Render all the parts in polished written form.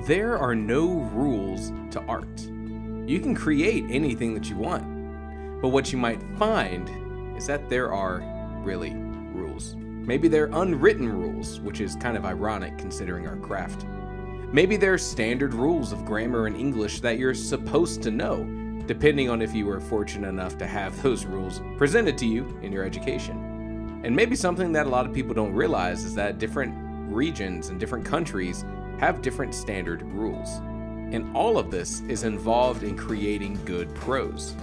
There are no rules to art. You can create anything that you want, but what you might find is that there are really rules. Maybe they're unwritten rules, which is kind of ironic considering our craft. Maybe they're standard rules of grammar and English that you're supposed to know, depending on if you were fortunate enough to have those rules presented to you in your education. And maybe something that a lot of people don't realize is that different regions and different countries have different standard rules. And all of this is involved in creating good prose.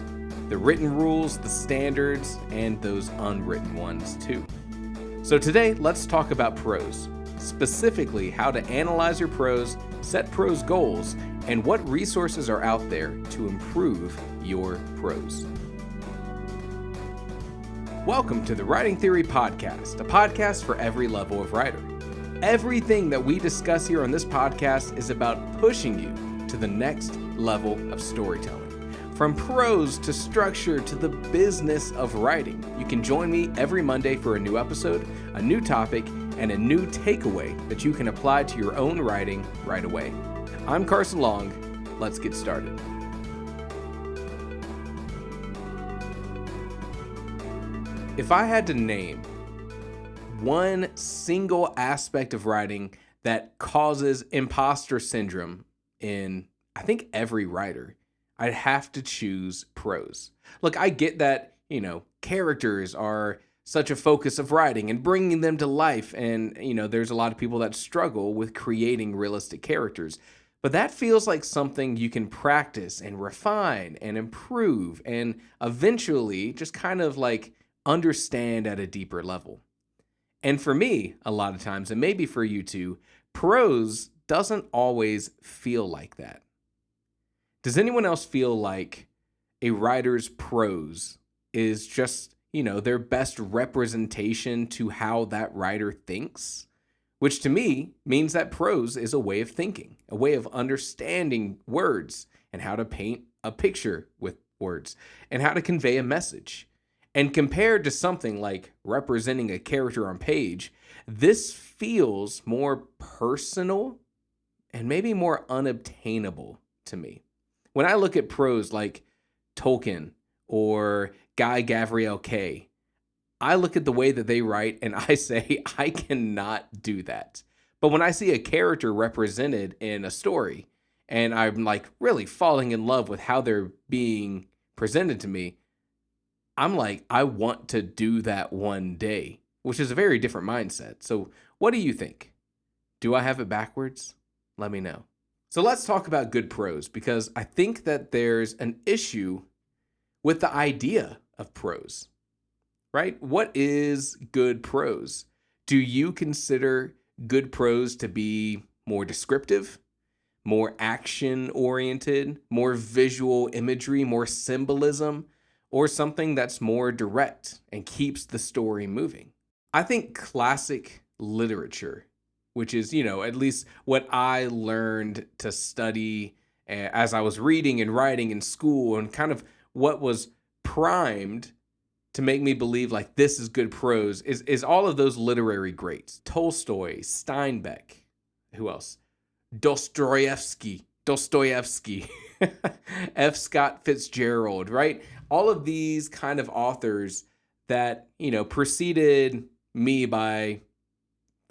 The written rules, the standards, and those unwritten ones too. So today, let's talk about prose, specifically how to analyze your prose, set prose goals, and what resources are out there to improve your prose. Welcome to the Writing Theory Podcast, a podcast for every level of writer. Everything that we discuss here on this podcast is about pushing you to the next level of storytelling. From prose to structure to the business of writing. You can join me every Monday for a new episode, a new topic, and a new takeaway that you can apply to your own writing right away. I'm Carson Long. Let's get started. If I had to name one single aspect of writing that causes imposter syndrome in, I think, every writer, I'd have to choose prose. Look, I get that, characters are such a focus of writing and bringing them to life. And, there's a lot of people that struggle with creating realistic characters. But that feels like something you can practice and refine and improve and eventually just kind of like understand at a deeper level. And for me, a lot of times, and maybe for you too, prose doesn't always feel like that. Does anyone else feel like a writer's prose is just, their best representation to how that writer thinks? Which to me means that prose is a way of thinking, a way of understanding words and how to paint a picture with words and how to convey a message. And compared to something like representing a character on page, this feels more personal and maybe more unobtainable to me. When I look at prose like Tolkien or Guy Gavriel Kay, I look at the way that they write and I say, I cannot do that. But when I see a character represented in a story and I'm like really falling in love with how they're being presented to me, I'm like, I want to do that one day, which is a very different mindset. So what do you think? Do I have it backwards? Let me know. So let's talk about good prose, because I think that there's an issue with the idea of prose, right? What is good prose? Do you consider good prose to be more descriptive, more action-oriented, more visual imagery, more symbolism, or something that's more direct and keeps the story moving? I think classic literature, which is, at least what I learned to study as I was reading and writing in school, and kind of what was primed to make me believe like this is good prose, is all of those literary greats. Tolstoy, Steinbeck, who else? Dostoevsky, F. Scott Fitzgerald, right? All of these kind of authors that, preceded me by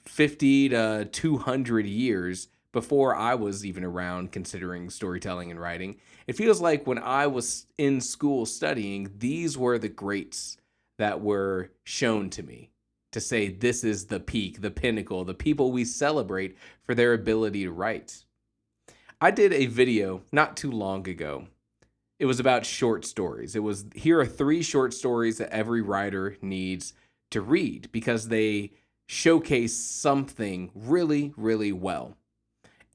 50 to 200 years before I was even around considering storytelling and writing. It feels like when I was in school studying, these were the greats that were shown to me to say this is the peak, the pinnacle, the people we celebrate for their ability to write. I did a video not too long ago. It was about short stories. Here are 3 short stories that every writer needs to read because they showcase something really, really well.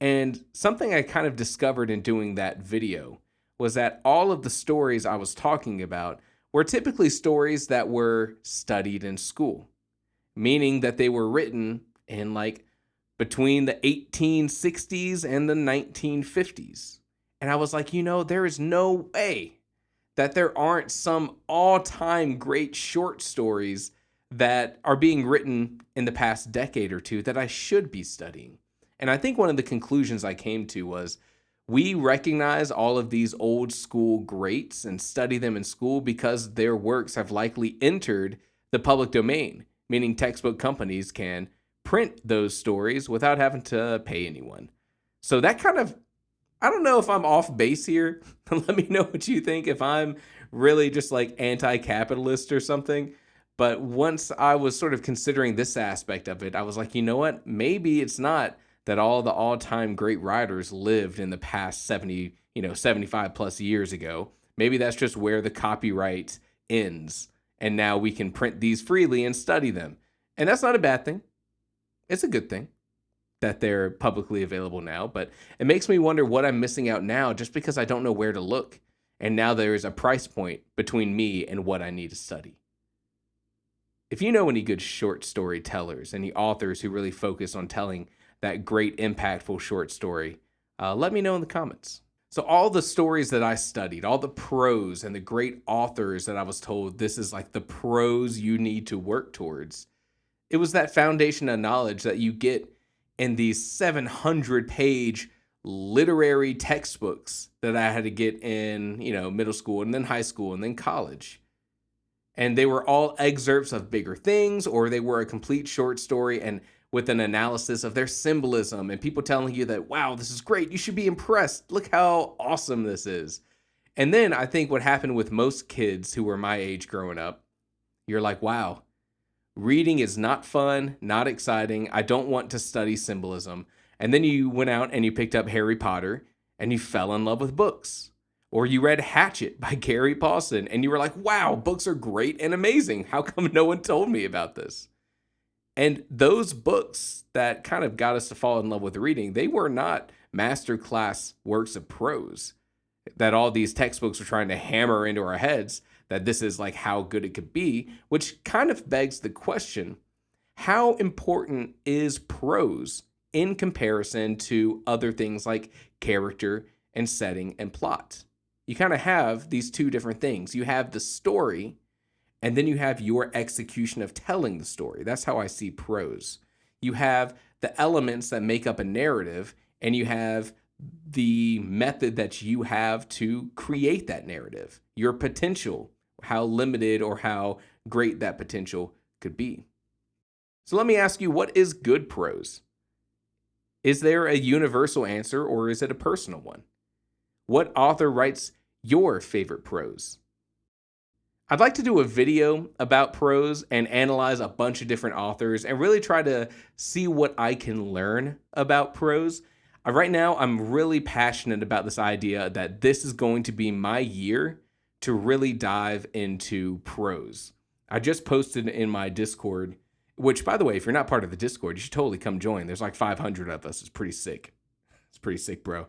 And something I kind of discovered in doing that video was that all of the stories I was talking about were typically stories that were studied in school, meaning that they were written in like between the 1860s and the 1950s. And I was like, there is no way that there aren't some all-time great short stories that are being written in the past decade or two that I should be studying. And I think one of the conclusions I came to was we recognize all of these old school greats and study them in school because their works have likely entered the public domain, meaning textbook companies can print those stories without having to pay anyone. So that kind of, I don't know if I'm off base here. Let me know what you think, if I'm really just like anti-capitalist or something. But once I was sort of considering this aspect of it, I was like, you know what? Maybe it's not that all the all-time great writers lived in the past 75 plus years ago. Maybe that's just where the copyright ends. And now we can print these freely and study them. And that's not a bad thing. It's a good thing that they're publicly available now. But it makes me wonder what I'm missing out now just because I don't know where to look. And now there's a price point between me and what I need to study. If you know any good short storytellers, any authors who really focus on telling that great, impactful short story, let me know in the comments. So all the stories that I studied, all the prose and the great authors that I was told this is like the prose you need to work towards, it was that foundation of knowledge that you get in these 700-page literary textbooks that I had to get in, middle school and then high school and then college. And they were all excerpts of bigger things, or they were a complete short story and with an analysis of their symbolism and people telling you that, wow, this is great. You should be impressed. Look how awesome this is. And then I think what happened with most kids who were my age growing up, you're like, wow, reading is not fun, not exciting. I don't want to study symbolism. And then you went out and you picked up Harry Potter and you fell in love with books. Or you read Hatchet by Gary Paulson and you were like, wow, books are great and amazing. How come no one told me about this? And those books that kind of got us to fall in love with reading, they were not masterclass works of prose that all these textbooks were trying to hammer into our heads that this is like how good it could be, which kind of begs the question, how important is prose in comparison to other things like character and setting and plot? You kind of have these two different things. You have the story, and then you have your execution of telling the story. That's how I see prose. You have the elements that make up a narrative, and you have the method that you have to create that narrative, your potential, how limited or how great that potential could be. So let me ask you, what is good prose? Is there a universal answer, or is it a personal one? What author writes your favorite prose? I'd like to do a video about prose and analyze a bunch of different authors and really try to see what I can learn about prose. Right now, I'm really passionate about this idea that this is going to be my year to really dive into prose. I just posted in my Discord, which, by the way, if you're not part of the Discord, you should totally come join. There's like 500 of us. It's pretty sick. It's pretty sick, bro.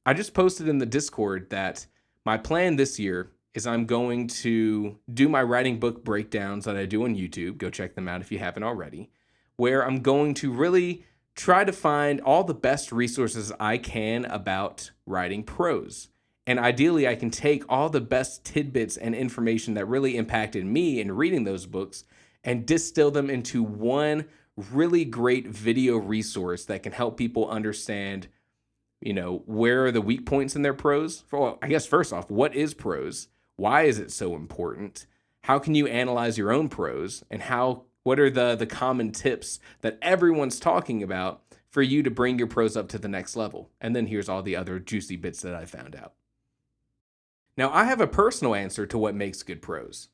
I just posted in the Discord that my plan this year is I'm going to do my writing book breakdowns that I do on YouTube. Go check them out if you haven't already. Where I'm going to really try to find all the best resources I can about writing prose. And ideally, I can take all the best tidbits and information that really impacted me in reading those books and distill them into one really great video resource that can help people understand, where are the weak points in their prose? Well, I guess first off, what is prose? Why is it so important? How can you analyze your own prose? And what are the common tips that everyone's talking about for you to bring your prose up to the next level? And then here's all the other juicy bits that I found out. Now, I have a personal answer to what makes good prose.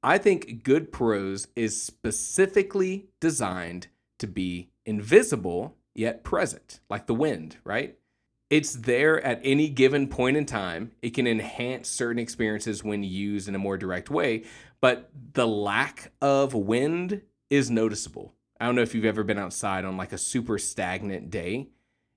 I think good prose is specifically designed to be invisible yet present, like the wind, right? It's there at any given point in time. It can enhance certain experiences when used in a more direct way, but the lack of wind is noticeable. I don't know if you've ever been outside on like a super stagnant day.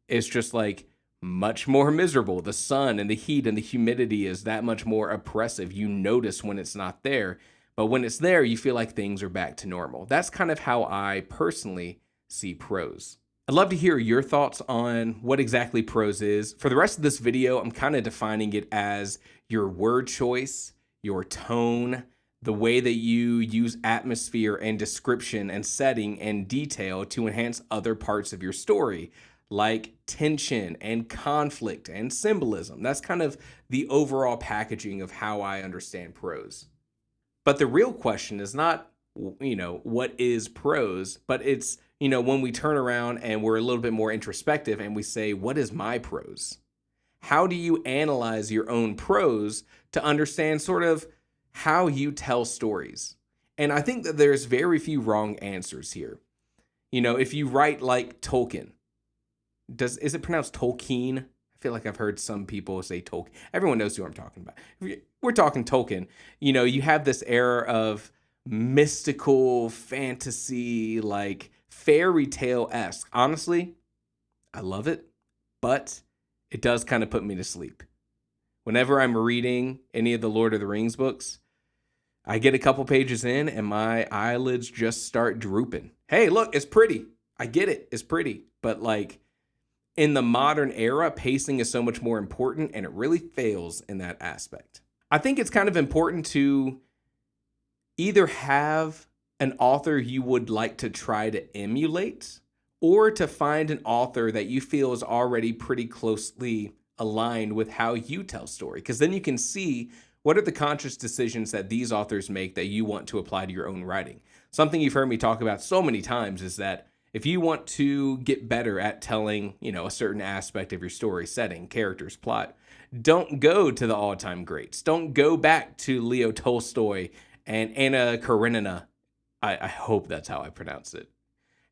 It's just like much more miserable. The sun and the heat and the humidity is that much more oppressive. You notice when it's not there, but when it's there, you feel like things are back to normal. That's kind of how I personally see prose. I'd love to hear your thoughts on what exactly prose is. For the rest of this video, I'm kind of defining it as your word choice, your tone, the way that you use atmosphere and description and setting and detail to enhance other parts of your story, like tension and conflict and symbolism. That's kind of the overall packaging of how I understand prose. But the real question is not, what is prose, but it's, when we turn around and we're a little bit more introspective and we say, what is my prose? How do you analyze your own prose to understand sort of how you tell stories? And I think that there's very few wrong answers here. If you write like Tolkien, is it pronounced Tolkien? I feel like I've heard some people say Tolkien. Everyone knows who I'm talking about. We're talking Tolkien. You have this era of mystical fantasy, like fairy tale-esque. Honestly, I love it, but it does kind of put me to sleep. Whenever I'm reading any of the Lord of the Rings books, I get a couple pages in and my eyelids just start drooping. Hey, look, it's pretty. I get it. It's pretty. But like in the modern era, pacing is so much more important and it really fails in that aspect. I think it's kind of important to either have an author you would like to try to emulate or to find an author that you feel is already pretty closely aligned with how you tell story. Because then you can see what are the conscious decisions that these authors make that you want to apply to your own writing. Something you've heard me talk about so many times is that if you want to get better at telling, a certain aspect of your story, setting, characters, plot, don't go to the all-time greats. Don't go back to Leo Tolstoy and Anna Karenina. I hope that's how I pronounce it.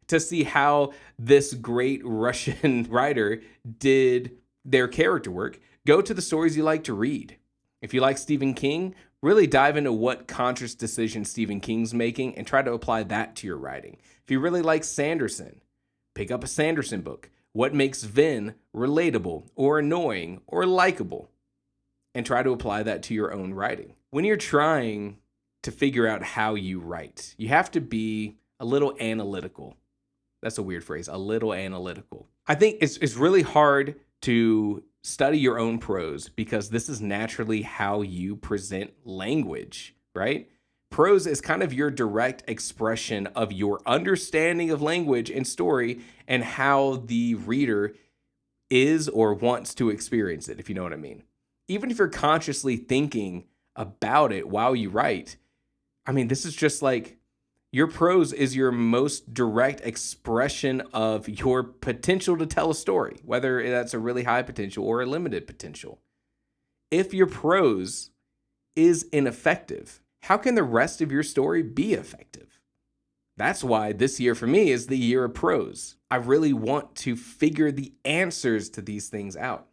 To see how this great Russian writer did their character work, go to the stories you like to read. If you like Stephen King, really dive into what conscious decisions Stephen King's making and try to apply that to your writing. If you really like Sanderson, pick up a Sanderson book. What makes Vin relatable or annoying or likable? And try to apply that to your own writing. When you're trying to figure out how you write, you have to be a little analytical. That's a weird phrase, a little analytical. I think it's really hard to study your own prose because this is naturally how you present language, right? Prose is kind of your direct expression of your understanding of language and story and how the reader is or wants to experience it, if you know what I mean. Even if you're consciously thinking about it while you write, this is just like your prose is your most direct expression of your potential to tell a story, whether that's a really high potential or a limited potential. If your prose is ineffective, how can the rest of your story be effective? That's why this year for me is the year of prose. I really want to figure the answers to these things out.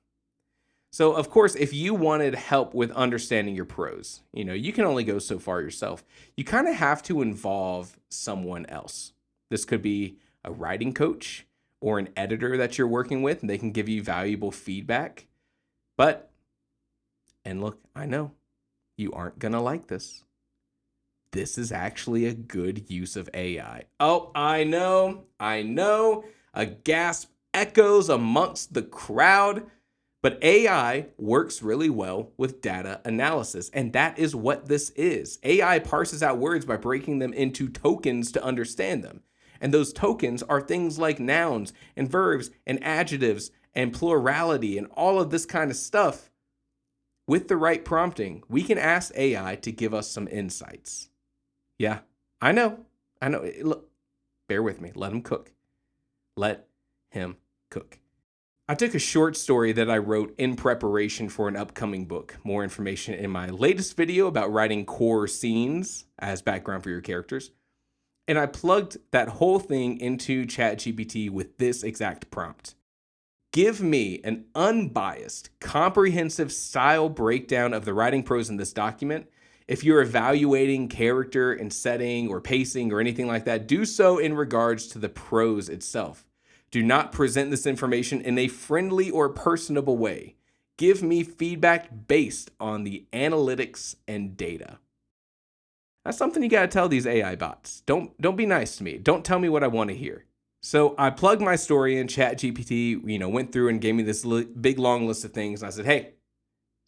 So, of course, if you wanted help with understanding your prose, you can only go so far yourself. You kind of have to involve someone else. This could be a writing coach or an editor that you're working with, and they can give you valuable feedback. And look, I know you aren't going to like this. This is actually a good use of AI. Oh, I know. A gasp echoes amongst the crowd. But AI works really well with data analysis, and that is what this is. AI parses out words by breaking them into tokens to understand them. And those tokens are things like nouns and verbs and adjectives and plurality and all of this kind of stuff. With the right prompting, we can ask AI to give us some insights. Yeah, I know. Look, bear with me. Let him cook. Let him cook. I took a short story that I wrote in preparation for an upcoming book. More information in my latest video about writing core scenes as background for your characters. And I plugged that whole thing into ChatGPT with this exact prompt. Give me an unbiased, comprehensive style breakdown of the writing prose in this document. If you're evaluating character and setting or pacing or anything like that, do so in regards to the prose itself. Do not present this information in a friendly or personable way. Give me feedback based on the analytics and data. That's something you got to tell these AI bots. Don't be nice to me. Don't tell me what I want to hear. So I plugged my story in. ChatGPT, went through and gave me this big long list of things. And I said, hey,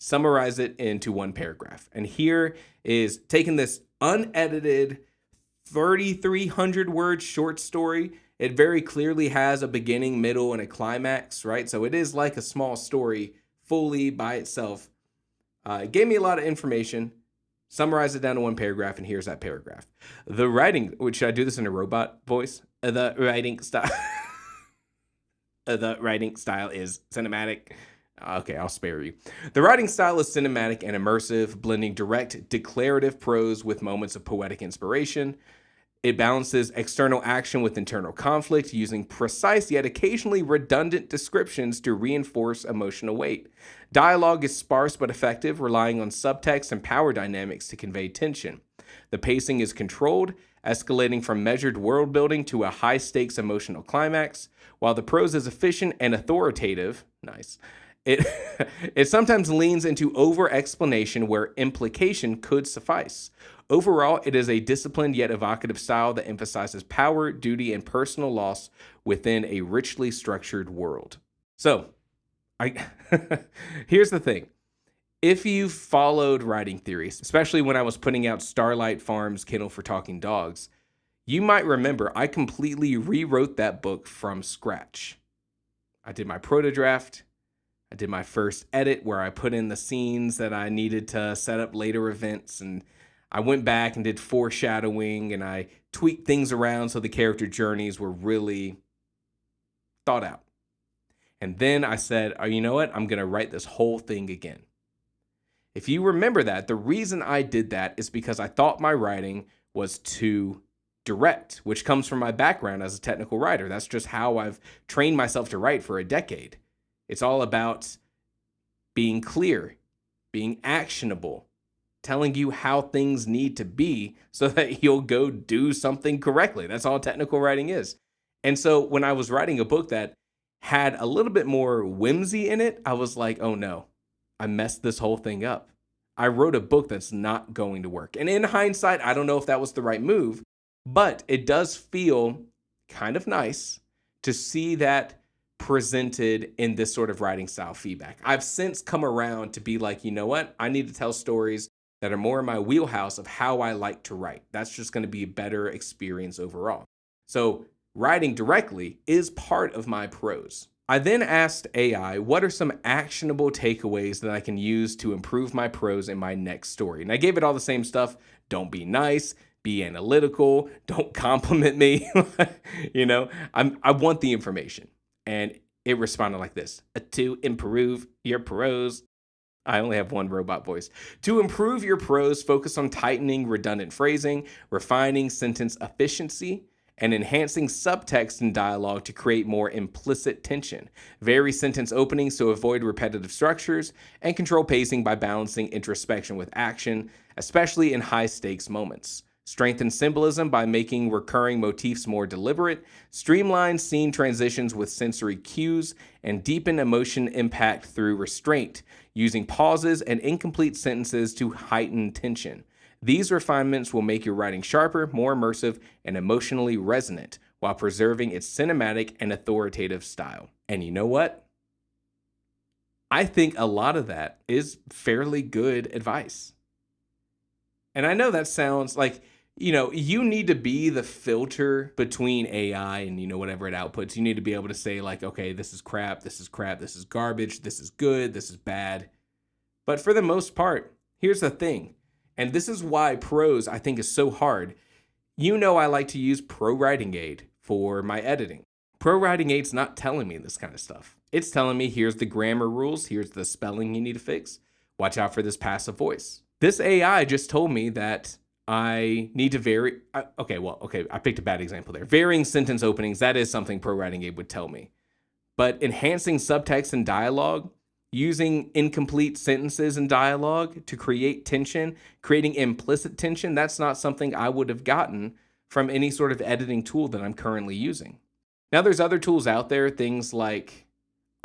summarize it into one paragraph. And here is taking this unedited 3,300 word short story. It very clearly has a beginning, middle, and a climax, right? So it is like a small story fully by itself. It gave me a lot of information, summarized it down to one paragraph, and here's that paragraph. The writing, should I do this in a robot voice? The writing style. The writing style is cinematic. Okay, I'll spare you. The writing style is cinematic and immersive, blending direct, declarative prose with moments of poetic inspiration. It balances external action with internal conflict, using precise yet occasionally redundant descriptions to reinforce emotional weight. Dialogue is sparse but effective, relying on subtext and power dynamics to convey tension. The pacing is controlled, escalating from measured world building to a high-stakes emotional climax. While the prose is efficient and authoritative, nice, it sometimes leans into over-explanation where implication could suffice. Overall, it is a disciplined yet evocative style that emphasizes power, duty, and personal loss within a richly structured world. So, here's the thing. If you've followed writing theories, especially when I was putting out Starlight Farm's Kennel for Talking Dogs, you might remember I completely rewrote that book from scratch. I did my proto draft. I did my first edit where I put in the scenes that I needed to set up later events, and I went back and did foreshadowing, and I tweaked things around so the character journeys were really thought out. And then I said, oh, you know what? I'm going to write this whole thing again. If you remember that, the reason I did that is because I thought my writing was too direct, which comes from my background as a technical writer. That's just how I've trained myself to write for a decade. It's all about being clear, being actionable, telling you how things need to be so that you'll go do something correctly. That's all technical writing is. And so when I was writing a book that had a little bit more whimsy in it, I was like, oh no, I messed this whole thing up. I wrote a book that's not going to work. And in hindsight, I don't know if that was the right move, but it does feel kind of nice to see that presented in this sort of writing style feedback. I've since come around to be like, you know what? I need to tell stories that are more in my wheelhouse of how I like to write. That's just going to be a better experience overall. So writing directly is part of my prose. I then asked AI, what are some actionable takeaways that I can use to improve my prose in my next story? And I gave it all the same stuff. Don't be nice, be analytical, don't compliment me. I want the information. And it responded like this: to improve your prose. I only have one robot voice. To improve your prose, focus on tightening redundant phrasing, refining sentence efficiency, and enhancing subtext and dialogue to create more implicit tension. Vary sentence openings to avoid repetitive structures, and control pacing by balancing introspection with action, especially in high-stakes moments. Strengthen symbolism by making recurring motifs more deliberate, streamline scene transitions with sensory cues, and deepen emotion impact through restraint, using pauses and incomplete sentences to heighten tension. These refinements will make your writing sharper, more immersive, and emotionally resonant, while preserving its cinematic and authoritative style. And you know what? I think a lot of that is fairly good advice. And I know that sounds like, you need to be the filter between AI and, whatever it outputs. You need to be able to say like, okay, this is crap, this is garbage, this is good, this is bad. But for the most part, here's the thing. And this is why prose, I think, is so hard. I like to use Pro Writing Aid for my editing. Pro Writing Aid's not telling me this kind of stuff. It's telling me, here's the grammar rules, here's the spelling you need to fix. Watch out for this passive voice. This AI just told me that I need to vary. I picked a bad example there. Varying sentence openings, that is something Pro Writing Aid would tell me. But enhancing subtext and dialogue, using incomplete sentences and dialogue to create tension, creating implicit tension, that's not something I would have gotten from any sort of editing tool that I'm currently using. Now, there's other tools out there, things like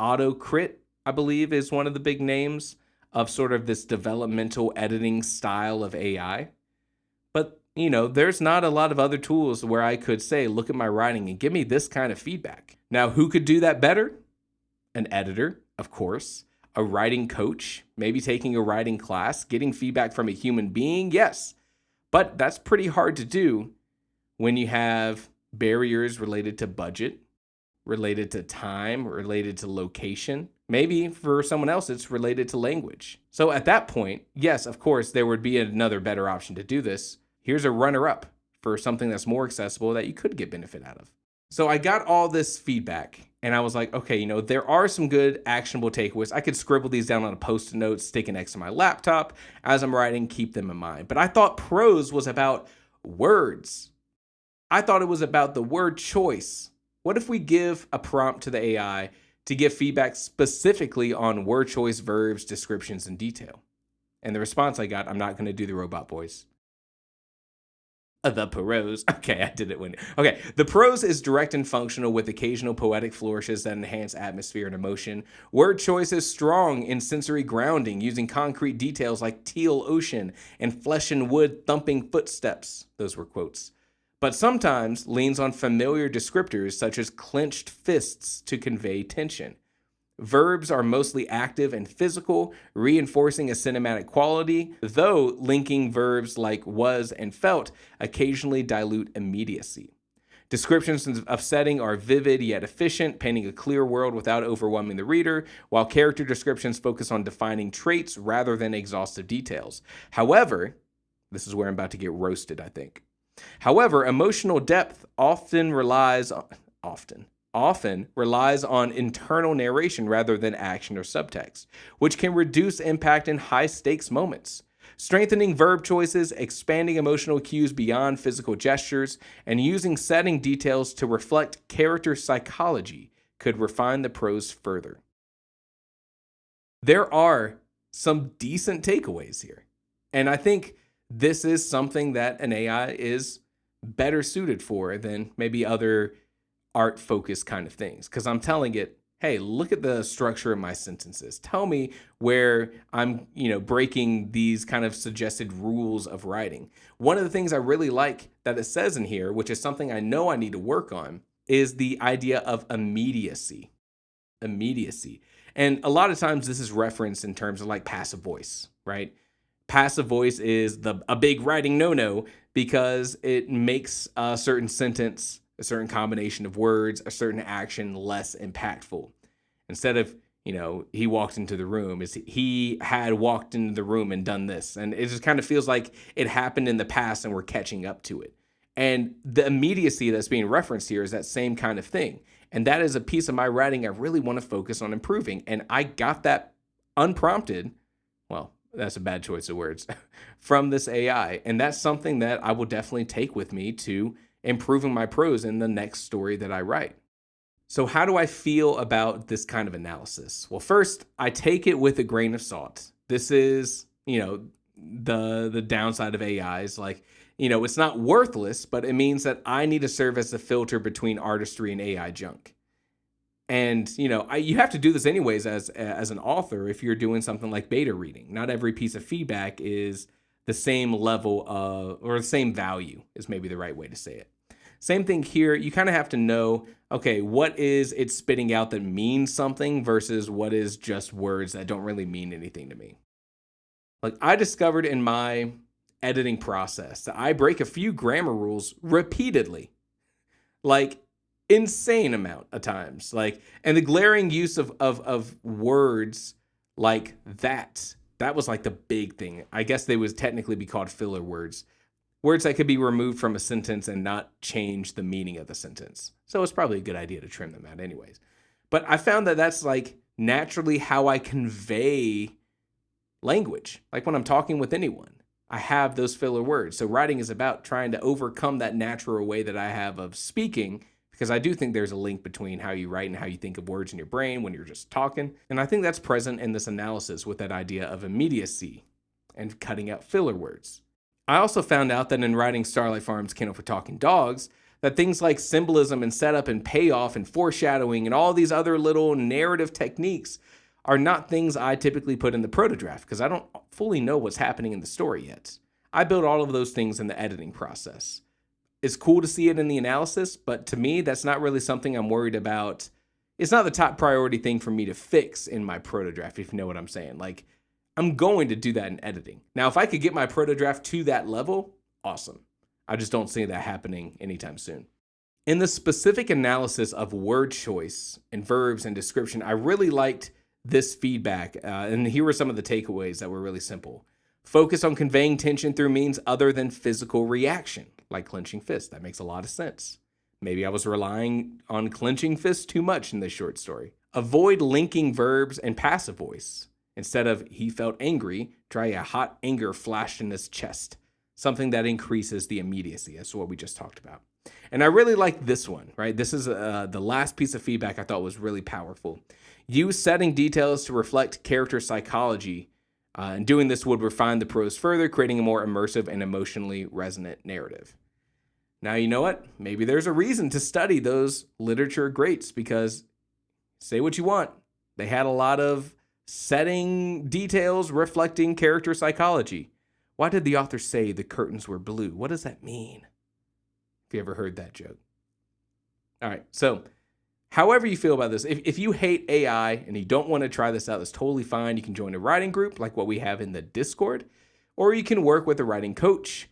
AutoCrit, I believe, is one of the big names of sort of this developmental editing style of AI. But, there's not a lot of other tools where I could say, look at my writing and give me this kind of feedback. Now, who could do that better? An editor, of course. A writing coach, maybe taking a writing class, getting feedback from a human being, yes. But that's pretty hard to do when you have barriers related to budget, related to time, related to location. Maybe for someone else, it's related to language. So at that point, yes, of course, there would be another better option to do this. Here's a runner-up for something that's more accessible that you could get benefit out of. So I got all this feedback and I was like, okay, there are some good actionable takeaways. I could scribble these down on a post-it note, stick it next to my laptop as I'm writing, keep them in mind. But I thought prose was about words. I thought it was about the word choice. What if we give a prompt to the AI to give feedback specifically on word choice, verbs, descriptions, and detail? And the response I got, I'm not going to do the robot voice. The prose. Okay, I did it when. Okay, the prose is direct and functional with occasional poetic flourishes that enhance atmosphere and emotion. Word choice is strong in sensory grounding, using concrete details like teal ocean and flesh and wood thumping footsteps. Those were quotes. But sometimes leans on familiar descriptors such as clenched fists to convey tension. Verbs are mostly active and physical, reinforcing a cinematic quality, though linking verbs like was and felt occasionally dilute immediacy. Descriptions of setting are vivid yet efficient, painting a clear world without overwhelming the reader, while character descriptions focus on defining traits rather than exhaustive details. However, this is where I'm about to get roasted, I think. However, emotional depth often relies on internal narration rather than action or subtext, which can reduce impact in high-stakes moments. Strengthening verb choices, expanding emotional cues beyond physical gestures, and using setting details to reflect character psychology could refine the prose further. There are some decent takeaways here, and I think this is something that an AI is better suited for than maybe other art-focused kind of things. Because I'm telling it, hey, look at the structure of my sentences. Tell me where I'm, breaking these kind of suggested rules of writing. One of the things I really like that it says in here, which is something I know I need to work on, is the idea of immediacy. Immediacy. And a lot of times this is referenced in terms of like passive voice, right? Passive voice is a big writing no-no because it makes a certain sentence, a certain combination of words, a certain action less impactful. Instead of, he walked into the room, he had walked into the room and done this. And it just kind of feels like it happened in the past and we're catching up to it. And the immediacy that's being referenced here is that same kind of thing. And that is a piece of my writing I really want to focus on improving. And I got that unprompted. Well, that's a bad choice of words from this AI. And that's something that I will definitely take with me to improving my prose in the next story that I write. So how do I feel about this kind of analysis? Well, first, I take it with a grain of salt. This is, the downside of AIs. Like, it's not worthless, but it means that I need to serve as the filter between artistry and AI junk. And, you have to do this anyways as an author if you're doing something like beta reading. Not every piece of feedback is the same level of, or the same value is maybe the right way to say it. Same thing here. You kind of have to know, okay, what is it spitting out that means something versus what is just words that don't really mean anything to me. Like I discovered in my editing process that I break a few grammar rules repeatedly. Like insane amount of times, and the glaring use of words like that was like the big thing. I guess they would technically be called filler words that could be removed from a sentence and not change the meaning of the sentence. So it's probably a good idea to trim them out anyways. But I found that that's like naturally how I convey language. Like when I'm talking with anyone, I have those filler words. So writing is about trying to overcome that natural way that I have of speaking, because I do think there's a link between how you write and how you think of words in your brain when you're just talking. And I think that's present in this analysis with that idea of immediacy and cutting out filler words. I also found out that in writing Starlight Farm's Kennel for Talking Dogs, that things like symbolism and setup and payoff and foreshadowing and all these other little narrative techniques are not things I typically put in the proto-draft because I don't fully know what's happening in the story yet. I build all of those things in the editing process. It's cool to see it in the analysis, but to me, that's not really something I'm worried about. It's not the top priority thing for me to fix in my proto-draft, if you know what I'm saying. Like, I'm going to do that in editing. Now, if I could get my proto-draft to that level, awesome. I just don't see that happening anytime soon. In the specific analysis of word choice and verbs and description, I really liked this feedback. And here were some of the takeaways that were really simple. Focus on conveying tension through means other than physical reaction, like clenching fists. That makes a lot of sense. Maybe I was relying on clenching fists too much in this short story. Avoid linking verbs and passive voice. Instead of he felt angry, try a hot anger flashed in his chest. Something that increases the immediacy. That's what we just talked about. And I really like this one, right? This is the last piece of feedback I thought was really powerful. Use setting details to reflect character psychology. And doing this would refine the prose further, creating a more immersive and emotionally resonant narrative. Now, you know what? Maybe there's a reason to study those literature greats, because say what you want, they had a lot of setting details reflecting character psychology. Why did the author say the curtains were blue? What does that mean? If you ever heard that joke. All right, so however you feel about this, if you hate AI and you don't want to try this out, that's totally fine. You can join a writing group like what we have in the Discord, or you can work with a writing coach,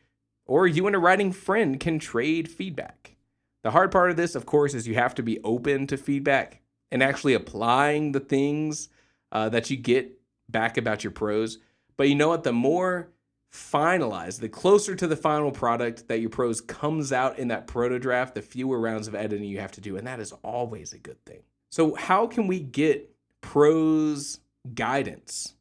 or you and a writing friend can trade feedback. The hard part of this, of course, is you have to be open to feedback and actually applying the things that you get back about your prose. But you know what? The more finalized, the closer to the final product that your prose comes out in that proto draft, the fewer rounds of editing you have to do. And that is always a good thing. So how can we get prose guidance?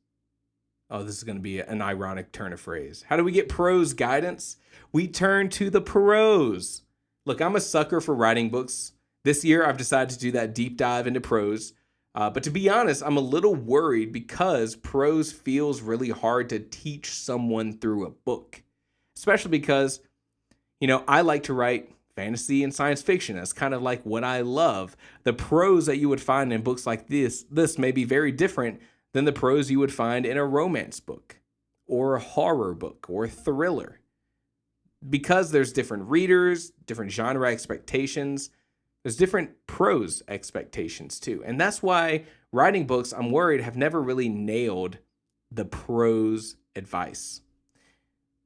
Oh, this is going to be an ironic turn of phrase. How do we get prose guidance? We turn to the Prose. Look, I'm a sucker for writing books. This year, I've decided to do that deep dive into prose. But to be honest, I'm a little worried because prose feels really hard to teach someone through a book, especially because, I like to write fantasy and science fiction. That's kind of like what I love. The prose that you would find in books like this may be very different than the prose you would find in a romance book or a horror book or a thriller. Because there's different readers, different genre expectations, there's different prose expectations too. And that's why writing books, I'm worried, have never really nailed the prose advice.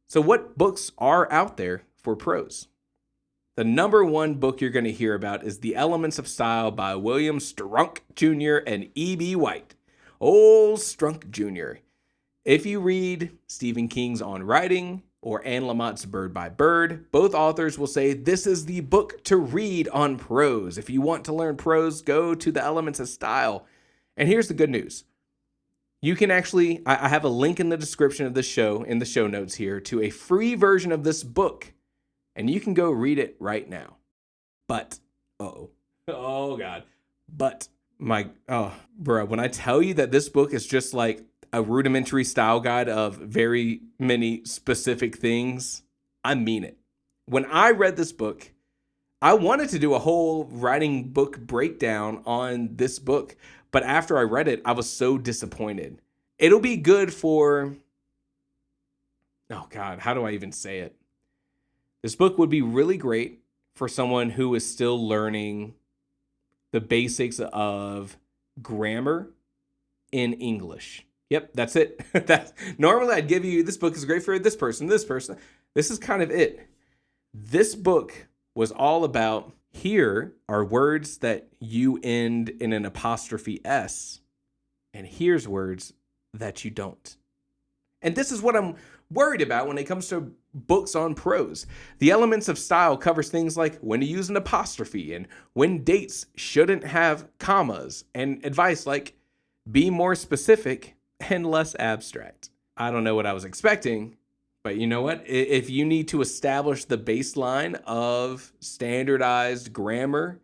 So what books are out there for prose? The number one book you're going to hear about is The Elements of Style by William Strunk Jr. and E.B. White. Old Strunk Jr. If you read Stephen King's On Writing or Anne Lamott's Bird by Bird, both authors will say this is the book to read on prose. If you want to learn prose, go to The Elements of Style. And here's the good news. You can actually, I have a link in the description of this show, in the show notes here, to a free version of this book. And you can go read it right now. But, oh God. But, when I tell you that this book is just like a rudimentary style guide of very many specific things, I mean it. When I read this book, I wanted to do a whole writing book breakdown on this book, but after I read it, I was so disappointed. It'll be good for, oh God, how do I even say it? This book would be really great for someone who is still learning the basics of grammar in English. Yep, that's it. Normally I'd give you, this book is great for this person. This is kind of it. This book was all about, here are words that you end in an apostrophe S, and here's words that you don't. And this is what I'm worried about when it comes to books on prose. The Elements of Style covers things like when to use an apostrophe and when dates shouldn't have commas, and advice like be more specific and less abstract. I don't know what I was expecting, but you know what? If you need to establish the baseline of standardized grammar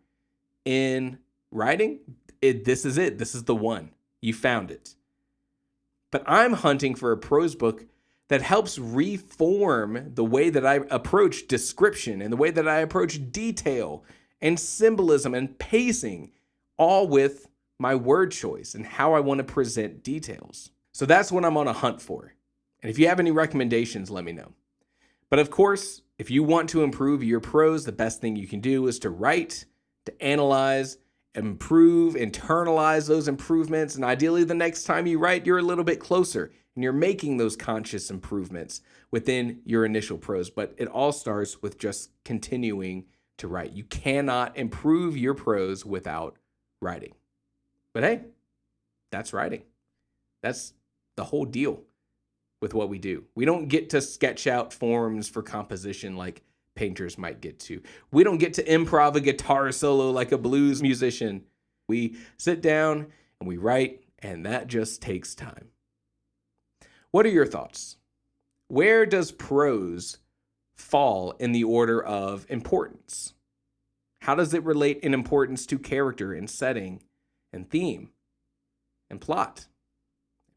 in writing, this is it. This is the one. You found it. But I'm hunting for a prose book that helps reform the way that I approach description and the way that I approach detail and symbolism and pacing, all with my word choice and how I want to present details. So that's what I'm on a hunt for. And if you have any recommendations, let me know. But of course, if you want to improve your prose, the best thing you can do is to write, to analyze, improve, internalize those improvements, and ideally the next time you write, you're a little bit closer and you're making those conscious improvements within your initial prose. But it all starts with just continuing to write. You cannot improve your prose without writing. But hey, that's writing. That's the whole deal with what we do. We don't get to sketch out forms for composition like painters might get to. We don't get to improv a guitar solo like a blues musician. We sit down and we write, and that just takes time. What are your thoughts? Where does prose fall in the order of importance? How does it relate in importance to character and setting and theme and plot,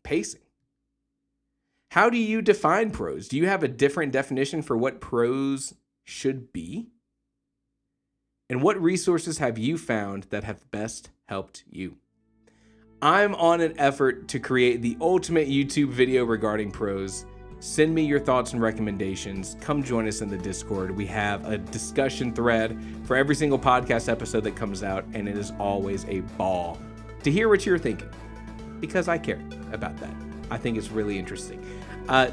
pacing? How do you define prose? Do you have a different definition for what prose should be? And what resources have you found that have best helped you? I'm on an effort to create the ultimate YouTube video regarding prose. Send me your thoughts and recommendations. Come join us in the Discord. We have a discussion thread for every single podcast episode that comes out, and it is always a ball to hear what you're thinking, because I care about that. I think it's really interesting.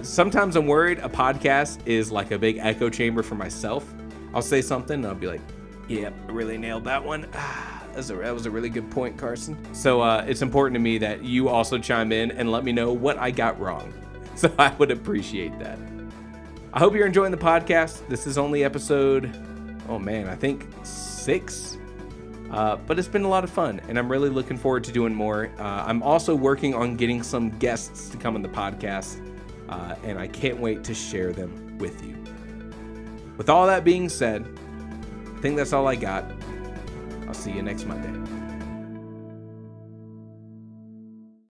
Sometimes I'm worried a podcast is like a big echo chamber for myself. I'll say something and I'll be like, yep, I really nailed that one. That was a really good point, Carson. So it's important to me that you also chime in and let me know what I got wrong. So I would appreciate that. I hope you're enjoying the podcast. This is only episode, I think 6. But it's been a lot of fun, and I'm really looking forward to doing more. I'm also working on getting some guests to come on the podcast, and I can't wait to share them with you. With all that being said, I think that's all I got. I'll see you next Monday.